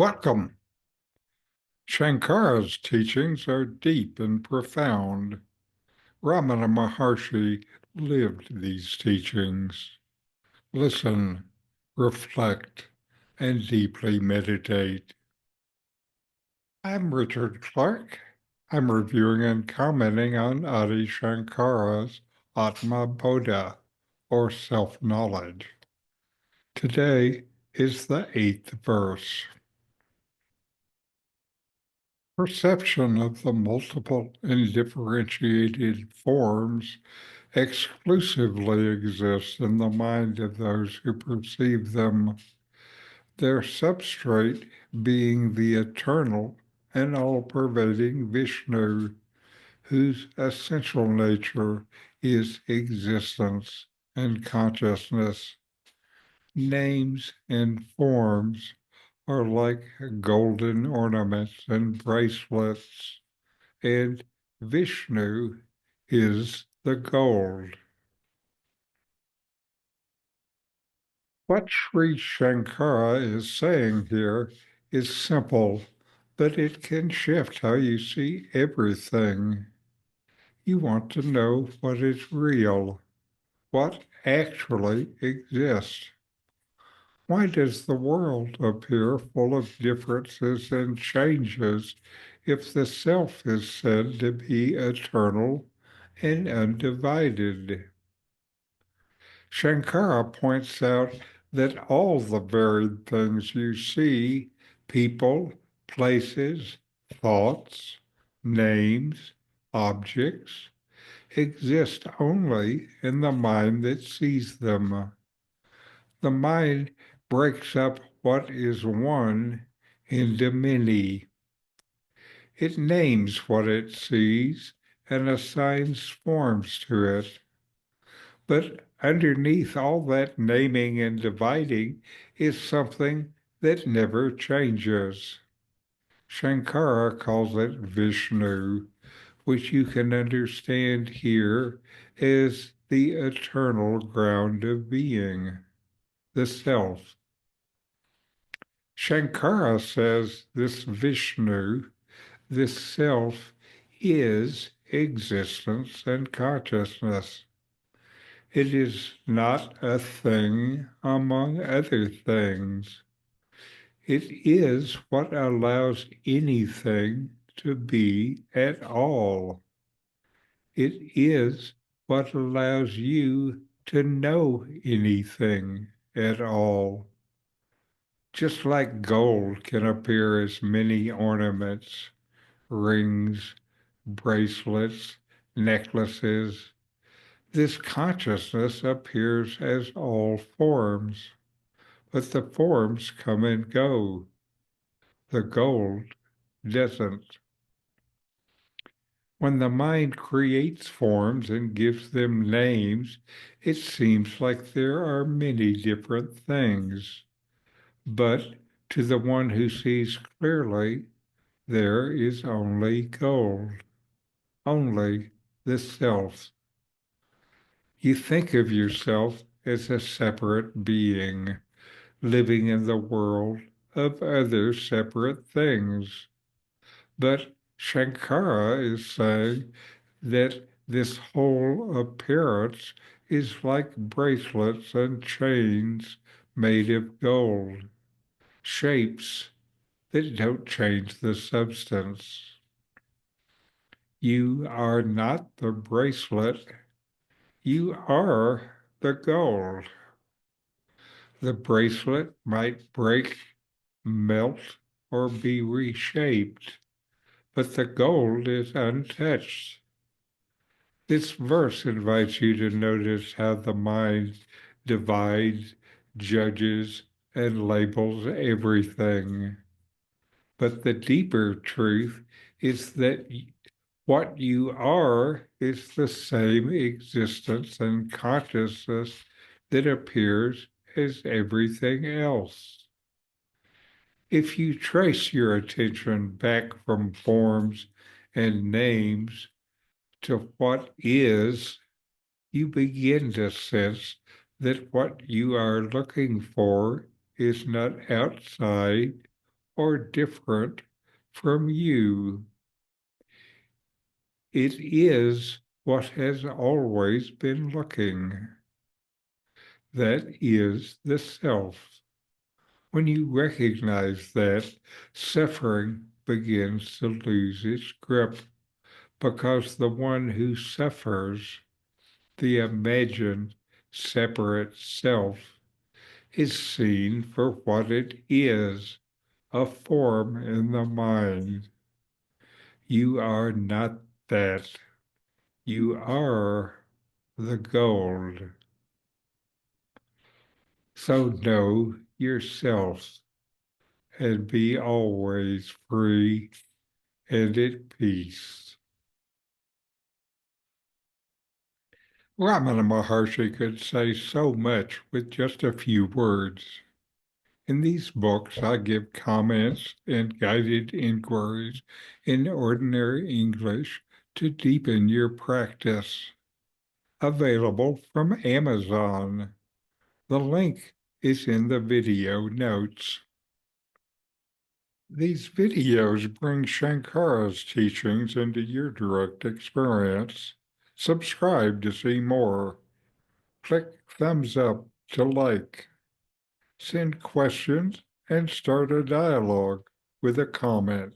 Welcome. Shankara's teachings are deep and profound. RamanaMaharshi lived these teachings. Listen, reflect, and deeply meditate. I'm Richard Clarke. I'm reviewing and commenting on Adi Shankara's Atma Bodha, or self-knowledge. Today is the 8th verse. Perception of the multiple and differentiated forms exclusively exists in the mind of those who perceive them, their substrate being the eternal and all-pervading Vishnu, whose essential nature is existence and consciousness. Names and forms are like golden ornaments and bracelets, and Vishnu is the gold. What Sri Shankara is saying here is simple, but it can shift how you see everything. You want to know what is real, what actually exists. Why does the world appear full of differences and changes if the self is said to be eternal and undivided? Sankara points out that all the varied things you see, people, places, thoughts, names, objects, exist only in the mind that sees them. The mind breaks up what is one into many. It names what it sees and assigns forms to it. But underneath all that naming and dividing is something that never changes. Shankara calls it Vishnu, which you can understand here as the eternal ground of being, the self. Shankara says this Vishnu, this self, is existence and consciousness. It is not a thing among other things. It is what allows anything to be at all. It is what allows you to know anything at all. Just like gold can appear as many ornaments, rings, bracelets, necklaces, this consciousness appears as all forms, but the forms come and go. The gold doesn't. When the mind creates forms and gives them names, it seems like there are many different things. But to the one who sees clearly, there is only gold, only the self. You think of yourself as a separate being, living in the world of other separate things. But Shankara is saying that this whole appearance is like bracelets and chains made of gold, shapes that don't change the substance. You are not the bracelet, you are the gold. The bracelet might break, melt, or be reshaped, but the gold is untouched. This verse invites you to notice how the mind divides, judges, and labels everything. But the deeper truth is that what you are is the same existence and consciousness that appears as everything else. If you trace your attention back from forms and names to what is, you begin to sense that what you are looking for is not outside or different from you. It is what has always been looking. That is the self. When you recognize that, suffering begins to lose its grip, because the one who suffers, the imagined separate self, is seen for what it is, a form in the mind. You are not that. You are the gold. So know yourself and be always free and at peace. RamanaMaharshi could say so much with just a few words. In these books, I give comments and guided inquiries in ordinary English to deepen your practice. Available from Amazon. The link is in the video notes. These videos bring Sankara's teachings into your direct experience. Subscribe to see more. Click thumbs up to like. Send questions and start a dialogue with a comment.